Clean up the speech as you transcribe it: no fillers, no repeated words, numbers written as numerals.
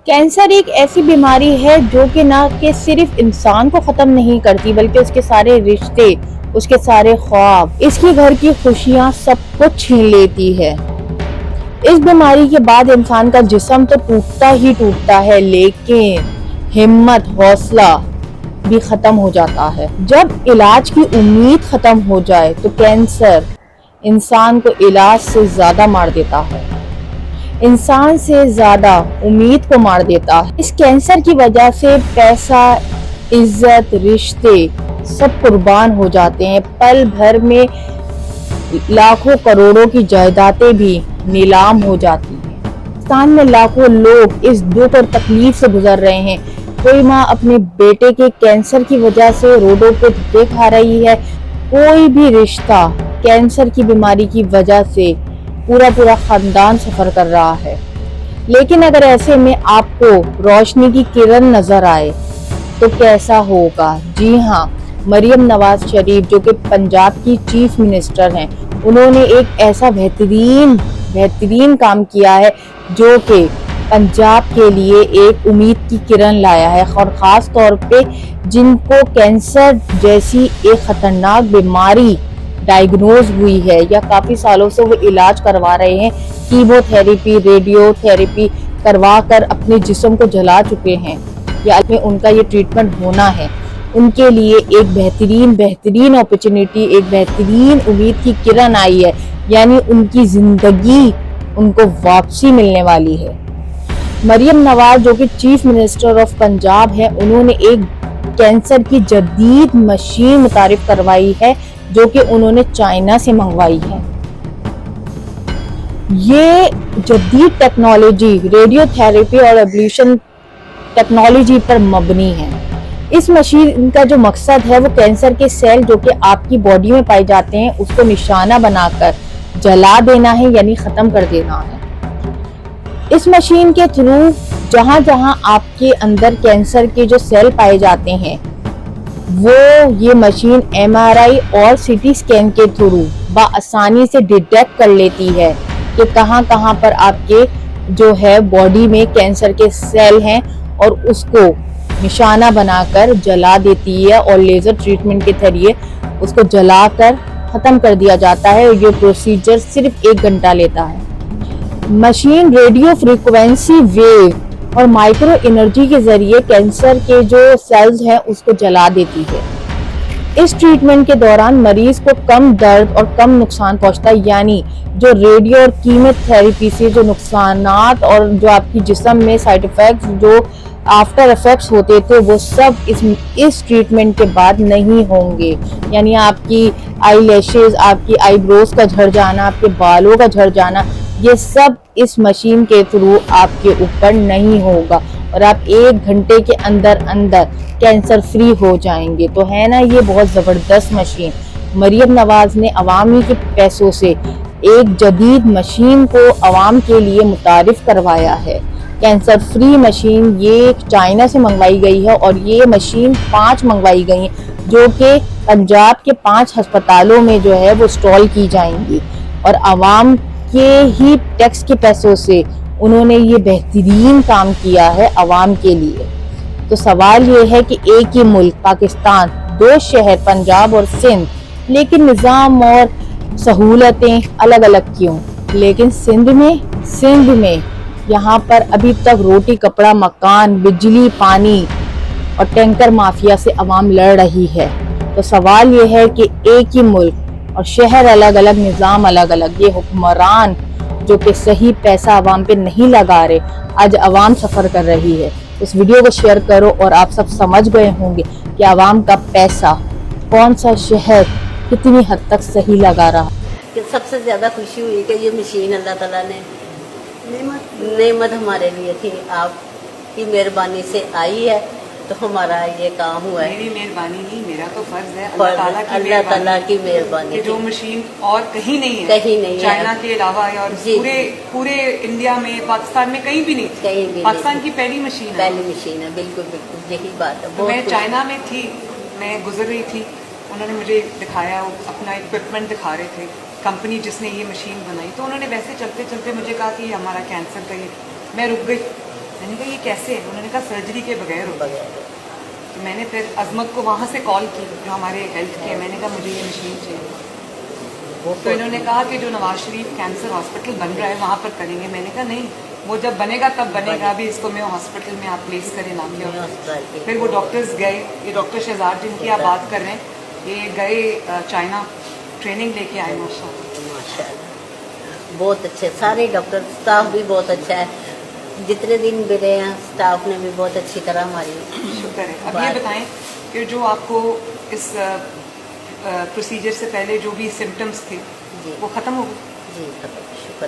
Cancer ایک ایسی بیماری ہے جو کہ نہ کہ صرف انسان کو ختم نہیں کرتی بلکہ اس کے سارے رشتے، اس کے سارے خواب، اس کی گھر کی خوشیاں سب کچھ چھین لیتی ہے۔ اس بیماری کے بعد انسان کا جسم تو ٹوٹتا ہی ٹوٹتا ہے، لیکن ہمت، حوصلہ بھی ختم ہو جاتا ہے۔ جب علاج کی امید ختم ہو جائے تو کینسر انسان کو علاج سے زیادہ مار دیتا ہے، انسان سے زیادہ امید کو مار دیتا ہے۔ اس کینسر کی وجہ سے پیسہ، عزت، رشتے سب قربان ہو جاتے ہیں۔ پل بھر میں لاکھوں کروڑوں کی جائیدادیں بھی نیلام ہو جاتی ہیں۔ پاکستان میں لاکھوں لوگ اس دکھ اور تکلیف سے گزر رہے ہیں۔ کوئی ماں اپنے بیٹے کے کینسر کی وجہ سے روڈوں پہ دھکے کھا رہی ہے، کوئی بھی رشتہ کینسر کی بیماری کی وجہ سے پورا خاندان سفر کر رہا ہے۔ لیکن اگر ایسے میں آپ کو روشنی کی کرن نظر آئے تو کیسا ہوگا؟ جی ہاں، مریم نواز شریف جو کہ پنجاب کی چیف منسٹر ہیں، انہوں نے ایک ایسا بہترین کام کیا ہے جو کہ پنجاب کے لیے ایک امید کی کرن لایا ہے، اور خاص طور پہ جن کو کینسر جیسی ایک خطرناک بیماری ڈائیگنوز ہوئی ہے یا کافی سالوں سے وہ علاج کروا رہے ہیں، کیمو تھیریپی، ریڈیو تھیریپی کروا کر اپنے جسم کو جلا چکے ہیں یا ان کا یہ ٹریٹمنٹ ہونا ہے، ان کے لیے ایک بہترین اپرچونٹی، ایک بہترین امید کی کرن آئی ہے، یعنی ان کی زندگی ان کو واپسی ملنے والی ہے۔ مریم نواز جو کہ چیف منسٹر آف پنجاب ہے، انہوں نے ایک کینسر کی جدید مشین متعارف کروائی ہے جو کہ انہوں نے چائنا سے منگوائی ہے۔ یہ جدید ٹیکنالوجی ریڈیو تھیریپی اور ایبلیشن ٹیکنالوجی پر مبنی ہے۔ اس مشین کا جو مقصد ہے وہ کینسر کے سیل جو کہ آپ کی باڈی میں پائے جاتے ہیں اس کو نشانہ بنا کر جلا دینا ہے، یعنی ختم کر دینا ہے۔ اس مشین کے تھرو جہاں آپ کے اندر کینسر کے جو سیل پائے جاتے ہیں وہ یہ مشین MRI اور CT اسکین کے تھرو بآسانی سے ڈیٹیکٹ کر لیتی ہے کہ کہاں پر آپ کے جو ہے باڈی میں کینسر کے سیل ہیں، اور اس کو نشانہ بنا کر جلا دیتی ہے، اور لیزر ٹریٹمنٹ کے ذریعے اس کو جلا کر ختم کر دیا جاتا ہے۔ یہ پروسیجر صرف 1 گھنٹہ لیتا ہے۔ مشین ریڈیو فریکوینسی ویو اور مائکرو انرجی کے ذریعے کینسر کے جو سیلز ہیں اس کو جلا دیتی ہے۔ اس ٹریٹمنٹ کے دوران مریض کو کم درد اور کم نقصان پہنچتا ہے، یعنی جو ریڈیو اور کیمو تھیریپی سے جو نقصانات اور جو آپ کی جسم میں سائیڈ ایفیکٹس، جو آفٹر ایفیکٹس ہوتے تھے، وہ سب اس ٹریٹمنٹ کے بعد نہیں ہوں گے، یعنی آپ کی آئی لیشز، آپ کی آئی بروز کا جھڑ جانا، آپ کے بالوں کا جھڑ جانا، یہ سب اس مشین کے تھرو آپ کے اوپر نہیں ہوگا، اور آپ 1 گھنٹے کے اندر کینسر فری ہو جائیں گے۔ تو ہے نا یہ بہت زبردست مشین۔ مریم نواز نے عوامی کے پیسوں سے ایک جدید مشین کو عوام کے لیے متعارف کروایا ہے۔ کینسر فری مشین یہ چائنا سے منگوائی گئی ہے، اور یہ مشین 5 منگوائی گئی ہیں جو کہ پنجاب کے 5 ہسپتالوں میں جو ہے وہ اسٹال کی جائیں گی، اور عوام کے ہی ٹیکس کے پیسوں سے انہوں نے یہ بہترین کام کیا ہے عوام کے لیے۔ تو سوال یہ ہے کہ ایک ہی ملک پاکستان، 2 شہر پنجاب اور سندھ، لیکن نظام اور سہولتیں الگ الگ کیوں؟ لیکن سندھ میں یہاں پر ابھی تک روٹی، کپڑا، مکان، بجلی، پانی اور ٹینکر مافیا سے عوام لڑ رہی ہے۔ تو سوال یہ ہے کہ ایک ہی ملک اور شہر الگ الگ، نظام الگ الگ، یہ حکمران جو کہ صحیح پیسہ عوام پہ نہیں لگا رہے، آج عوام سفر کر رہی ہے۔ اس ویڈیو کو شیئر کرو اور آپ سب سمجھ گئے ہوں گے کہ عوام کا پیسہ کون سا شہر کتنی حد تک صحیح لگا رہا۔ سب سے زیادہ خوشی ہوئی کہ یہ مشین اللہ تعالیٰ نے نعمت ہمارے لیے تھی، آپ کی مہربانی سے آئی ہے تو ہمارا یہ کام ہوا ہے۔ میری مہربانی نہیں، میرا تو فرض ہے، اللہ تعالیٰ کی مہربانی کہ جو مشین اور کہیں نہیں ہے، کہیں نہیں ہے، چائنا کے علاوہ اور پورے انڈیا میں، پاکستان میں کہیں بھی نہیں، پاکستان کی پہلی مشین ہے۔ پہلی مشین ہے، بالکل یہی بات ہے۔ میں چائنا میں تھی، میں گزر رہی تھی، انہوں نے مجھے دکھایا، اپنا اکوپمنٹ دکھا رہے تھے، کمپنی جس نے یہ مشین بنائی، تو انہوں نے ویسے چلتے چلتے مجھے کہا کہ یہ ہمارا کینسر کا، میں رک گئی، میں نے کہا یہ کیسے ہے؟ انہوں نے کہا سرجری کے بغیر ہوگا. بغیر تو میں نے پھر عظمت کو وہاں سے کال کی جو ہمارے ہیلتھ کے، میں نے کہا مجھے یہ مشین چاہیے. وہ تو انہوں نے کہا کہ جو نواز شریف کینسر ہاسپٹل بن رہا ہے وہاں پر کریں گے. میں نے کہا نہیں، وہ جب بنے گا تب بنے گا، ابھی اس کو میں ہاسپٹل میں آپ پلیس کریں نام کے. ہسپتال کے پھر وہ ڈاکٹرز گئے، یہ ڈاکٹر شہزاد جن کی آپ بات کر رہے ہیں، یہ گئے چائنا، ٹریننگ لے کے آئے ماشاء اللہ. ماشاء اللہ بہت اچھے سارے ڈاکٹر، اسٹاف بھی بہت اچھا ہے. جتنے دن ملے ہیں اسٹاف نے بھی بہت اچھی طرح ہماری شکر ہے. اب یہ بتائیں کہ جو آپ کو اس پروسیجر سے پہلے جو بھی سمٹمس تھے جی وہ ختم ہو گئے؟ جی ختم. شکر.